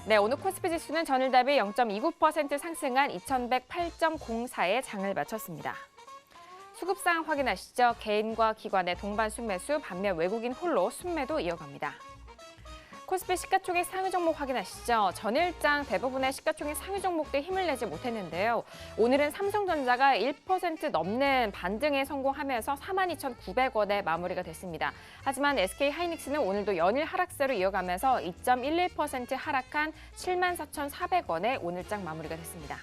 네, 오늘 코스피 지수는 전일 대비 0.29% 상승한 2108.04에 장을 마쳤습니다. 수급상 확인하시죠. 개인과 기관의 동반 순매수, 반면 외국인 홀로 순매도 이어갑니다. 코스피 시가총액 상위 종목 확인하시죠. 전일장 대부분의 시가총액 상위 종목들 힘을 내지 못했는데요. 오늘은 삼성전자가 1% 넘는 반등에 성공하면서 42,900원에 마무리가 됐습니다. 하지만 SK하이닉스는 오늘도 연일 하락세로 이어가면서 2.11% 하락한 74,400원에 오늘장 마무리가 됐습니다.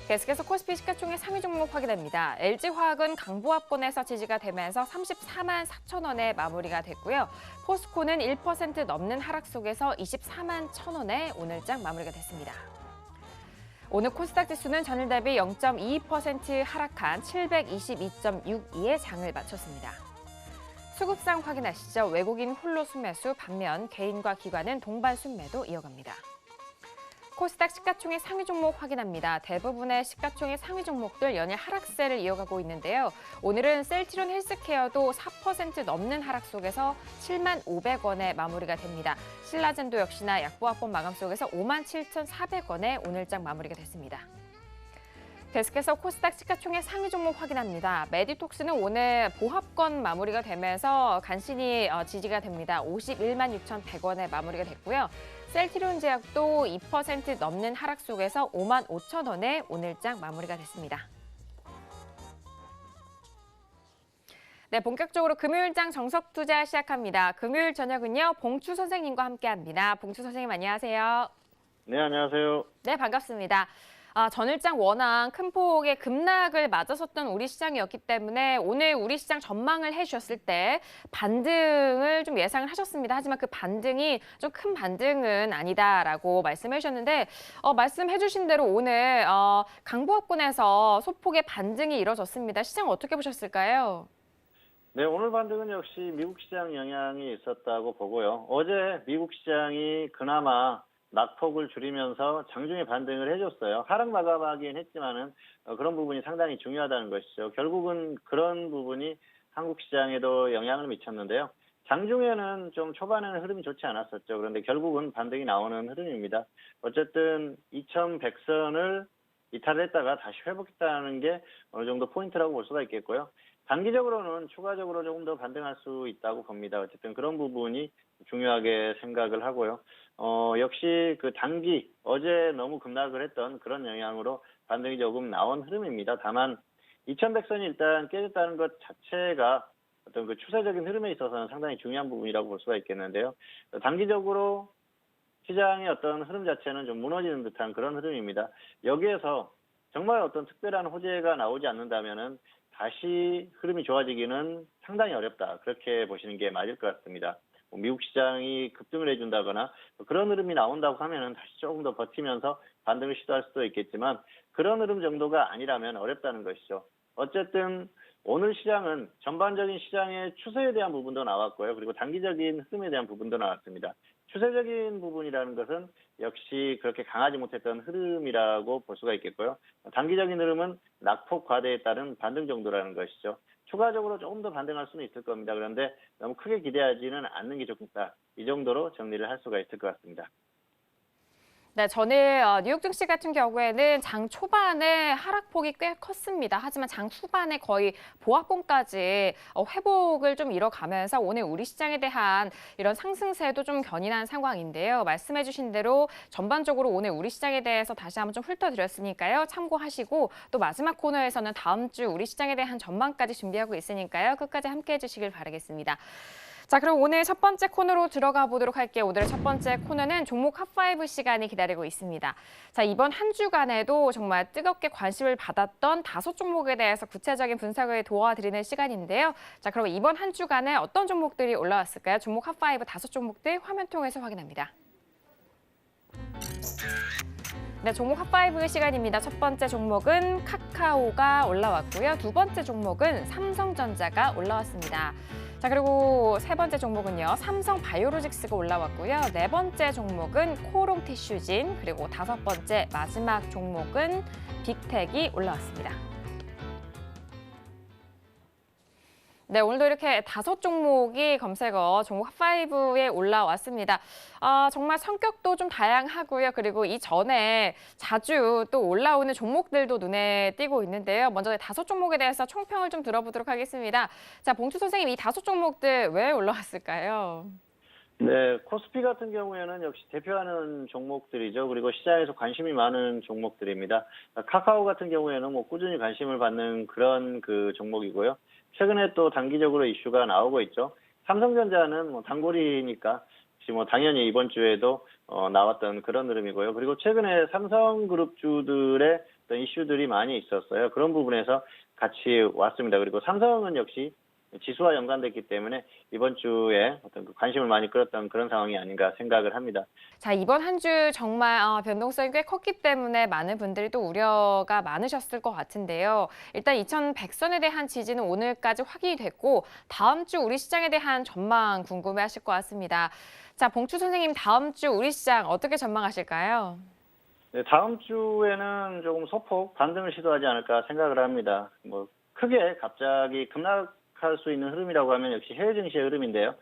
계속해서 코스피 시가총액 상위 종목 확인합니다. LG화학은 강보합권에서 지지가 되면서 34만 4천 원에 마무리가 됐고요. 포스코는 1% 넘는 하락 속에서 24만 1천 원에 오늘장 마무리가 됐습니다. 오늘 코스닥 지수는 전일 대비 0.22% 하락한 722.62의 장을 마쳤습니다. 수급상 확인하시죠. 외국인 홀로 순매수, 반면 개인과 기관은 동반 순매도 이어갑니다. 코스닥 시가총액 상위 종목 확인합니다. 대부분의 시가총액 상위 종목들 연일 하락세를 이어가고 있는데요. 오늘은 셀트리온 헬스케어도 4% 넘는 하락 속에서 7만 500원에 마무리가 됩니다. 신라젠도 역시나 약보합권 마감 속에서 57,400원에 오늘장 마무리가 됐습니다. 계속해서 코스닥 시가총액 상위 종목 확인합니다. 메디톡스는 오늘 보합권 마무리가 되면서 간신히 지지가 됩니다. 51만 6,100원에 마무리가 됐고요. 셀트리온 제약도 2% 넘는 하락 속에서 5만 5천 원에 오늘장 마무리가 됐습니다. 네, 본격적으로 금요일장 정석 투자 시작합니다. 금요일 저녁은요, 봉추 선생님과 함께합니다. 봉추 선생님 안녕하세요. 네, 안녕하세요. 네, 반갑습니다. 전일장 워낙 큰 폭의 급락을 맞았었던 우리 시장이었기 때문에 오늘 우리 시장 전망을 해주셨을 때 반등을 좀 예상을 하셨습니다. 하지만 그 반등이 좀 큰 반등은 아니다라고 말씀해 주셨는데 말씀해 주신 대로 오늘 강보합권에서 소폭의 반등이 이뤄졌습니다. 시장 어떻게 보셨을까요? 네, 오늘 반등은 역시 미국 시장 영향이 있었다고 보고요. 어제 미국 시장이 그나마 낙폭을 줄이면서 장중에 반등을 해줬어요. 하락 마감하긴 했지만은 그런 부분이 상당히 중요하다는 것이죠. 결국은 그런 부분이 한국 시장에도 영향을 미쳤는데요. 장중에는 좀 초반에는 흐름이 좋지 않았었죠. 그런데 결국은 반등이 나오는 흐름입니다. 어쨌든 2100선을 이탈했다가 다시 회복했다는 게 어느 정도 포인트라고 볼 수가 있겠고요. 단기적으로는 추가적으로 조금 더 반등할 수 있다고 봅니다. 어쨌든 그런 부분이 중요하게 생각을 하고요. 역시 그 단기 어제 너무 급락을 했던 그런 영향으로 반등이 조금 나온 흐름입니다. 다만 2100선이 일단 깨졌다는 것 자체가 어떤 그 추세적인 흐름에 있어서는 상당히 중요한 부분이라고 볼 수가 있겠는데요. 단기적으로 시장의 어떤 흐름 자체는 좀 무너지는 듯한 그런 흐름입니다. 여기에서 정말 어떤 특별한 호재가 나오지 않는다면은 다시 흐름이 좋아지기는 상당히 어렵다. 그렇게 보시는 게 맞을 것 같습니다. 미국 시장이 급등을 해준다거나 그런 흐름이 나온다고 하면은 다시 조금 더 버티면서 반등을 시도할 수도 있겠지만 그런 흐름 정도가 아니라면 어렵다는 것이죠. 어쨌든 오늘 시장은 전반적인 시장의 추세에 대한 부분도 나왔고요. 그리고 단기적인 흐름에 대한 부분도 나왔습니다. 추세적인 부분이라는 것은 역시 그렇게 강하지 못했던 흐름이라고 볼 수가 있겠고요. 단기적인 흐름은 낙폭 과대에 따른 반등 정도라는 것이죠. 추가적으로 조금 더 반등할 수는 있을 겁니다. 그런데 너무 크게 기대하지는 않는 게 좋겠다. 이 정도로 정리를 할 수가 있을 것 같습니다. 네, 전일 뉴욕 증시 같은 경우에는 장 초반에 하락폭이 꽤 컸습니다. 하지만 장 후반에 거의 보합권까지 회복을 좀 이뤄가면서 오늘 우리 시장에 대한 이런 상승세도 좀 견인한 상황인데요. 말씀해 주신 대로 전반적으로 오늘 우리 시장에 대해서 다시 한번 좀 훑어드렸으니까요. 참고하시고 또 마지막 코너에서는 다음 주 우리 시장에 대한 전망까지 준비하고 있으니까요. 끝까지 함께해 주시길 바라겠습니다. 자, 그럼 오늘 첫 번째 코너로 들어가 보도록 할게요. 오늘의 첫 번째 코너는 종목 핫5 시간이 기다리고 있습니다. 자, 이번 한 주간에도 정말 뜨겁게 관심을 받았던 5종목에 대해서 구체적인 분석을 도와드리는 시간인데요. 자, 그럼 이번 한 주간에 어떤 종목들이 올라왔을까요? 종목 핫5 5종목들 화면 통해서 확인합니다. 네, 종목 핫5 시간입니다. 첫 번째 종목은 카카오가 올라왔고요. 두 번째 종목은 삼성전자가 올라왔습니다. 자, 그리고 세 번째 종목은요, 삼성바이오로직스가 올라왔고요. 네 번째 종목은 코롱티슈진, 그리고 다섯 번째 마지막 종목은 빅텍이 올라왔습니다. 네, 오늘도 이렇게 5종목이 검색어 종목 탑5에 올라왔습니다. 정말 성격도 좀 다양하고요. 그리고 이전에 자주 또 올라오는 종목들도 눈에 띄고 있는데요. 먼저 5종목에 대해서 총평을 좀 들어보도록 하겠습니다. 자, 봉투 선생님, 이 5종목들 왜 올라왔을까요? 네, 코스피 같은 경우에는 역시 대표하는 종목들이죠. 그리고 시장에서 관심이 많은 종목들입니다. 카카오 같은 경우에는 뭐 꾸준히 관심을 받는 그런 그 종목이고요. 최근에 또 단기적으로 이슈가 나오고 있죠. 삼성전자는 뭐 단골이니까 역시 뭐 당연히 이번 주에도 나왔던 그런 흐름이고요. 그리고 최근에 삼성그룹주들의 어떤 이슈들이 많이 있었어요. 그런 부분에서 같이 왔습니다. 그리고 삼성은 역시 지수와 연관됐기 때문에 이번 주에 어떤 그 관심을 많이 끌었던 그런 상황이 아닌가 생각을 합니다. 자, 이번 한 주 정말 변동성이 꽤 컸기 때문에 많은 분들이 또 우려가 많으셨을 것 같은데요. 일단 2100선에 대한 지지는 오늘까지 확인이 됐고 다음 주 우리 시장에 대한 전망 궁금해하실 것 같습니다. 자, 봉추 선생님, 다음 주 우리 시장 어떻게 전망하실까요? 네, 다음 주에는 조금 소폭 반등을 시도하지 않을까 생각을 합니다. 뭐 크게 갑자기 급락할 수 있는 흐름이라고 하면 역시 해외 증시의 흐름인데요.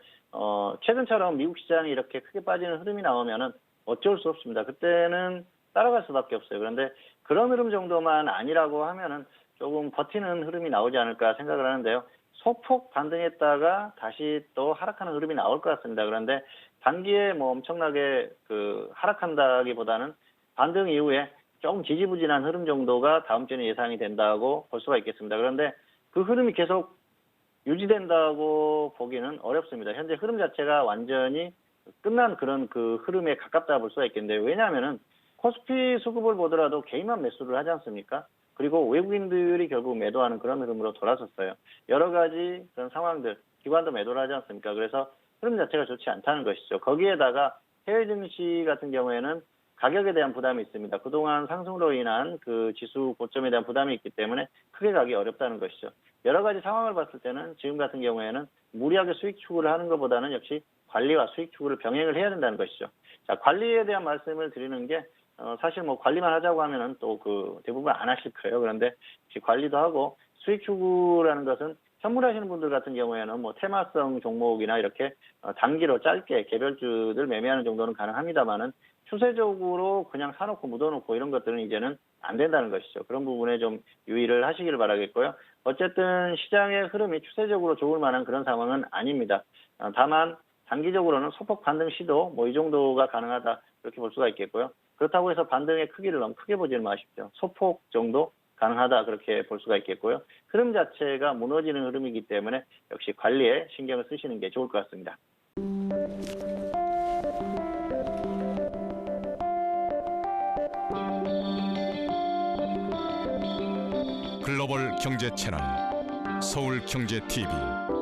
최근처럼 미국 시장이 이렇게 크게 빠지는 흐름이 나오면은 어쩔 수 없습니다. 그때는 따라갈 수밖에 없어요. 그런데 그런 흐름 정도만 아니라고 하면은 조금 버티는 흐름이 나오지 않을까 생각을 하는데요. 소폭 반등했다가 다시 또 하락하는 흐름이 나올 것 같습니다. 그런데 단기에 뭐 엄청나게 하락한다기보다는 반등 이후에 조금 지지부진한 흐름 정도가 다음 주에는 예상이 된다고 볼 수가 있겠습니다. 그런데 그 흐름이 계속 유지된다고 보기는 어렵습니다. 현재 흐름 자체가 완전히 끝난 그런 그 흐름에 가깝다 볼 수가 있겠는데요. 왜냐하면은 코스피 수급을 보더라도 개인만 매수를 하지 않습니까? 그리고 외국인들이 결국 매도하는 그런 흐름으로 돌아섰어요. 여러 가지 그런 상황들, 기관도 매도를 하지 않습니까? 그래서 흐름 자체가 좋지 않다는 것이죠. 거기에다가 해외 증시 같은 경우에는 가격에 대한 부담이 있습니다. 그동안 상승으로 인한 그 지수 고점에 대한 부담이 있기 때문에 크게 가기 어렵다는 것이죠. 여러 가지 상황을 봤을 때는 지금 같은 경우에는 무리하게 수익 추구를 하는 것보다는 역시 관리와 수익 추구를 병행을 해야 된다는 것이죠. 자, 관리에 대한 말씀을 드리는 게 사실 뭐 관리만 하자고 하면은 또 그 대부분 안 하실 거예요. 그런데 역시 관리도 하고 수익 추구라는 것은 현물하시는 분들 같은 경우에는 뭐 테마성 종목이나 이렇게 단기로 짧게 개별주들 매매하는 정도는 가능합니다만은 추세적으로 그냥 사놓고 묻어놓고 이런 것들은 이제는 안 된다는 것이죠. 그런 부분에 좀 유의를 하시기를 바라겠고요. 어쨌든 시장의 흐름이 추세적으로 좋을 만한 그런 상황은 아닙니다. 다만 단기적으로는 소폭 반등 시도 뭐 이 정도가 가능하다 이렇게 볼 수가 있겠고요. 그렇다고 해서 반등의 크기를 너무 크게 보지는 마십시오. 소폭 정도 가능하다 그렇게 볼 수가 있겠고요. 흐름 자체가 무너지는 흐름이기 때문에 역시 관리에 신경을 쓰시는 게 좋을 것 같습니다. 글로벌 경제 채널 서울경제TV